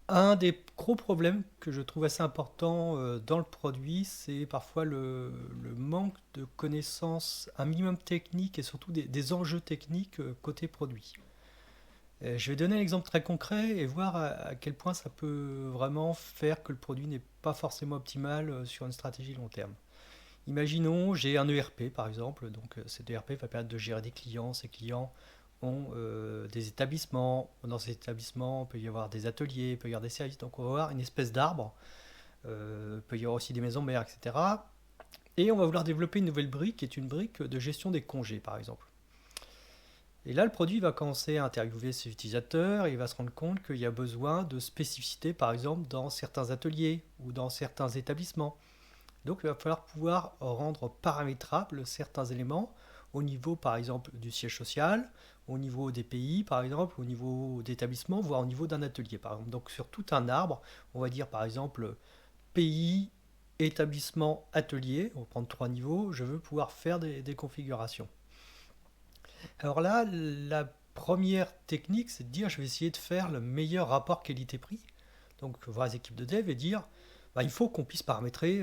Un des gros problèmes que je trouve assez important dans le produit, c'est parfois le manque de connaissances, un minimum technique et surtout des enjeux techniques côté produit. Je vais donner un exemple très concret et voir à quel point ça peut vraiment faire que le produit n'est pas forcément optimal sur une stratégie long terme. Imaginons, j'ai un ERP par exemple, donc cet ERP va permettre de gérer des clients. Ces clients ont des établissements. Dans ces établissements, il peut y avoir des ateliers, il peut y avoir des services. Donc on va avoir une espèce d'arbre. Il peut y avoir aussi des maisons mères, etc. Et on va vouloir développer une nouvelle brique qui est une brique de gestion des congés par exemple. Et là, le produit va commencer à interviewer ses utilisateurs et il va se rendre compte qu'il y a besoin de spécificités, par exemple, dans certains ateliers ou dans certains établissements. Donc il va falloir pouvoir rendre paramétrables certains éléments au niveau par exemple du siège social, au niveau des pays par exemple, au niveau d'établissements, voire au niveau d'un atelier par exemple. Donc sur tout un arbre, on va dire par exemple pays, établissement, atelier, on va prendre trois niveaux, je veux pouvoir faire des configurations. Alors là, la première technique, c'est de dire je vais essayer de faire le meilleur rapport qualité-prix. Donc voir les équipes de dev et dire bah, il faut qu'on puisse paramétrer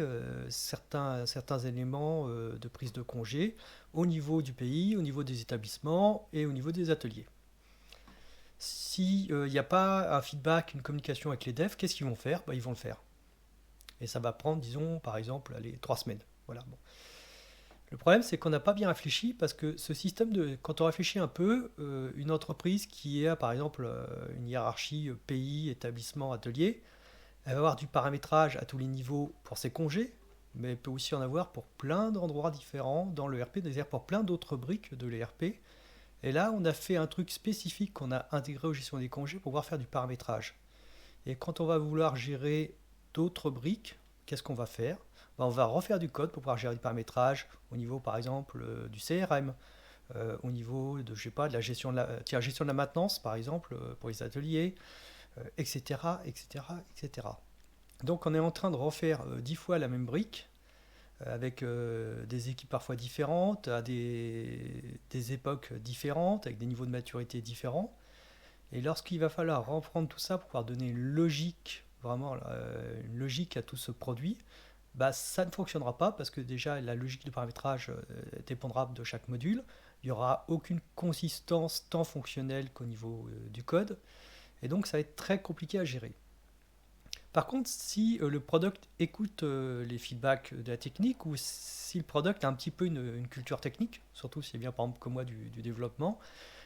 certains éléments de prise de congé au niveau du pays, au niveau des établissements et au niveau des ateliers. S'il n'y a pas un feedback, une communication avec les devs, qu'est-ce qu'ils vont faire? Bah, ils vont le faire. Et ça va prendre, disons, par exemple, allez, 3 semaines. Voilà. Bon. Le problème, c'est qu'on n'a pas bien réfléchi parce que ce système de. Quand on réfléchit un peu, une entreprise qui a, par exemple, une hiérarchie pays, établissement, atelier, elle va avoir du paramétrage à tous les niveaux pour ses congés, mais elle peut aussi en avoir pour plein d'endroits différents dans le RP, c'est-à-dire pour plein d'autres briques de l'ERP. Et là, on a fait un truc spécifique qu'on a intégré aux gestions des congés pour pouvoir faire du paramétrage. Et quand on va vouloir gérer d'autres briques, qu'est-ce qu'on va faire? Ben, on va refaire du code pour pouvoir gérer du paramétrage au niveau, par exemple, du CRM, au niveau de, je sais pas, de la gestion de gestion de la maintenance, par exemple, pour les ateliers, etc., etc., etc. Donc on est en train de refaire 10 fois la même brique avec des équipes parfois différentes, à des époques différentes, avec des niveaux de maturité différents. Et lorsqu'il va falloir reprendre tout ça pour pouvoir donner une logique, vraiment une logique à tout ce produit, bah, ça ne fonctionnera pas parce que déjà la logique de paramétrage dépendra de chaque module. Il n'y aura aucune consistance tant fonctionnelle qu'au niveau du code. Et donc ça va être très compliqué à gérer. Par contre, si le product écoute les feedbacks de la technique ou si le product a un petit peu une culture technique, surtout s'il vient par exemple comme moi du développement,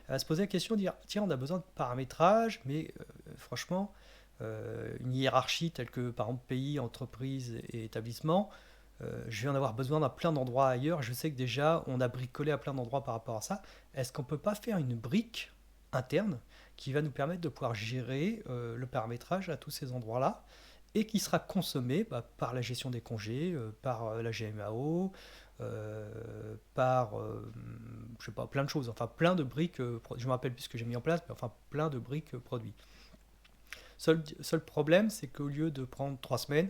elle va se poser la question de dire tiens, on a besoin de paramétrage, mais franchement, une hiérarchie telle que par exemple pays, entreprise et établissement, je vais en avoir besoin dans plein d'endroits ailleurs. Je sais que déjà, on a bricolé à plein d'endroits par rapport à ça. Est-ce qu'on ne peut pas faire une brique interne qui va nous permettre de pouvoir gérer le paramétrage à tous ces endroits-là et qui sera consommé bah, par la gestion des congés, par la GMAO, par je sais pas, plein de choses, enfin plein de briques, je me rappelle plus ce que j'ai mis en place, mais enfin plein de briques produits. Seul problème, c'est qu'au lieu de prendre 3 semaines,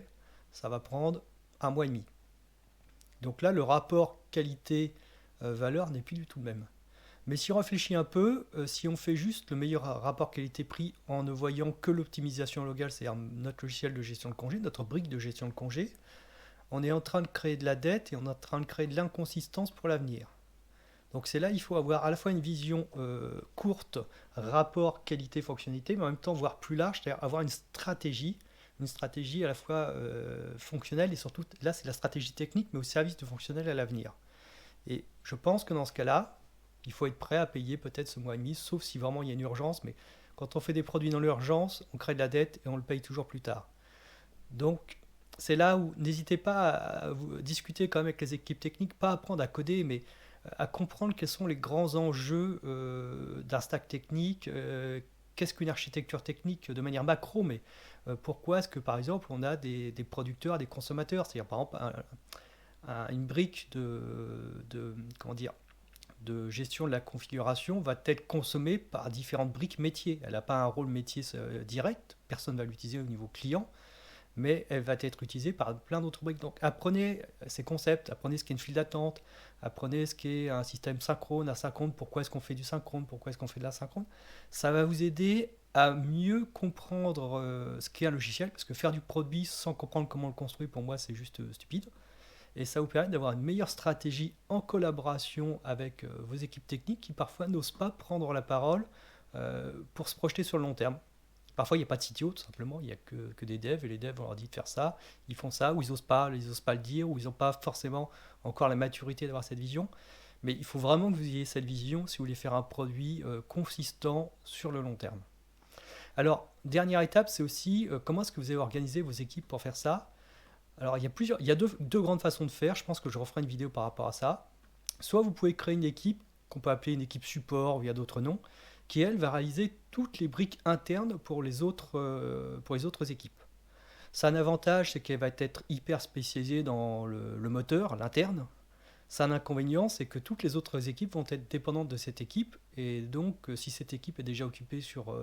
ça va prendre un mois et demi. Donc là, le rapport qualité-valeur n'est plus du tout le même. Mais si on réfléchit un peu, si on fait juste le meilleur rapport qualité-prix en ne voyant que l'optimisation locale, c'est-à-dire notre logiciel de gestion de congé, notre brique de gestion de congé, on est en train de créer de la dette et on est en train de créer de l'inconsistance pour l'avenir. Donc c'est là il faut avoir à la fois une vision courte, rapport qualité-fonctionnalité, mais en même temps voir plus large, c'est-à-dire avoir une stratégie à la fois fonctionnelle et surtout, là c'est la stratégie technique, mais au service de fonctionnel à l'avenir. Et je pense que dans ce cas-là, il faut être prêt à payer peut-être ce mois et demi, sauf si vraiment il y a une urgence, mais quand on fait des produits dans l'urgence, on crée de la dette et on le paye toujours plus tard. Donc c'est là où n'hésitez pas à discuter quand même avec les équipes techniques, pas apprendre à coder, mais à comprendre quels sont les grands enjeux d'un stack technique, qu'est-ce qu'une architecture technique de manière macro, mais pourquoi est-ce que par exemple on a des producteurs, des consommateurs, c'est-à-dire par exemple une brique comment dire, de gestion de la configuration va être consommée par différentes briques métiers. Elle n'a pas un rôle métier direct, personne ne va l'utiliser au niveau client, mais elle va être utilisée par plein d'autres briques. Donc apprenez ces concepts, apprenez ce qu'est une file d'attente, apprenez ce qu'est un système synchrone, asynchrone, pourquoi est-ce qu'on fait du synchrone, pourquoi est-ce qu'on fait de l'asynchrone. Ça va vous aider à mieux comprendre ce qu'est un logiciel, parce que faire du produit sans comprendre comment on le construit, pour moi, c'est juste stupide. Et ça vous permet d'avoir une meilleure stratégie en collaboration avec vos équipes techniques qui parfois n'osent pas prendre la parole pour se projeter sur le long terme. Parfois, il n'y a pas de CTO, tout simplement, il n'y a que des devs, et les devs, on leur dit de faire ça, ils font ça, ou ils osent pas le dire, ou ils n'ont pas forcément encore la maturité d'avoir cette vision. Mais il faut vraiment que vous ayez cette vision si vous voulez faire un produit consistant sur le long terme. Alors, dernière étape, c'est aussi comment est-ce que vous avez organisé vos équipes pour faire ça. Alors, il y a deux grandes façons de faire. Je pense que je referai une vidéo par rapport à ça. Soit vous pouvez créer une équipe qu'on peut appeler une équipe support, ou il y a d'autres noms, qui elle va réaliser toutes les briques internes pour les autres équipes. Ça a un avantage, c'est qu'elle va être hyper spécialisée dans le moteur, l'interne. Ça a un inconvénient, c'est que toutes les autres équipes vont être dépendantes de cette équipe, et donc si cette équipe est déjà occupée sur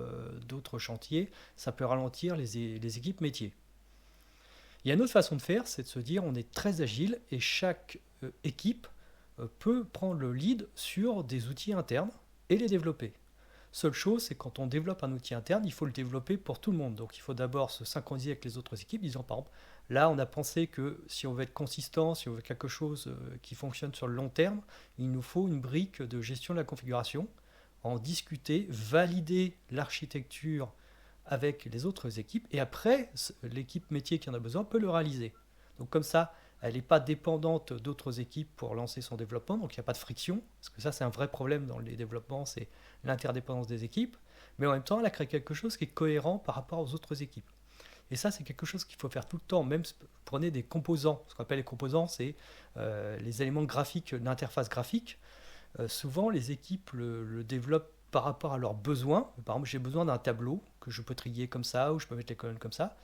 d'autres chantiers, ça peut ralentir les équipes métiers. Il y a une autre façon de faire, c'est de se dire on est très agile et chaque équipe peut prendre le lead sur des outils internes et les développer. Seule chose, c'est quand on développe un outil interne, il faut le développer pour tout le monde. Donc il faut d'abord se synchroniser avec les autres équipes, disant par exemple, là on a pensé que si on veut être consistant, si on veut quelque chose qui fonctionne sur le long terme, il nous faut une brique de gestion de la configuration, en discuter, valider l'architecture avec les autres équipes, et après, l'équipe métier qui en a besoin peut le réaliser. Donc comme ça, elle n'est pas dépendante d'autres équipes pour lancer son développement, donc il n'y a pas de friction, parce que ça c'est un vrai problème dans les développements, c'est l'interdépendance des équipes, mais en même temps elle a créé quelque chose qui est cohérent par rapport aux autres équipes. Et ça c'est quelque chose qu'il faut faire tout le temps, même si vous prenez des composants, ce qu'on appelle les composants, c'est les éléments graphiques, l'interface graphique. Souvent les équipes le développent par rapport à leurs besoins. Par exemple, j'ai besoin d'un tableau que je peux trier comme ça, ou je peux mettre les colonnes comme ça,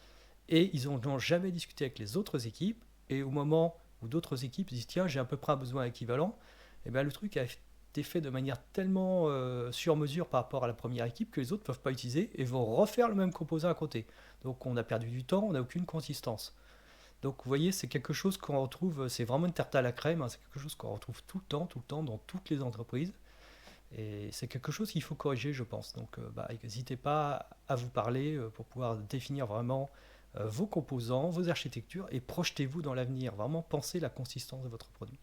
et ils n'ont jamais discuté avec les autres équipes, et au moment où d'autres équipes disent tiens j'ai à peu près un besoin équivalent, et bien le truc a été fait de manière tellement sur mesure par rapport à la première équipe que les autres ne peuvent pas utiliser et vont refaire le même composant à côté. Donc on a perdu du temps, on n'a aucune consistance. Donc vous voyez, c'est quelque chose qu'on retrouve, c'est vraiment une tarte à la crème, hein, c'est quelque chose qu'on retrouve tout le temps dans toutes les entreprises. Et c'est quelque chose qu'il faut corriger, je pense. Donc, n'hésitez pas à vous parler pour pouvoir définir vraiment vos composants, vos architectures et projetez-vous dans l'avenir. Vraiment pensez la consistance de votre produit.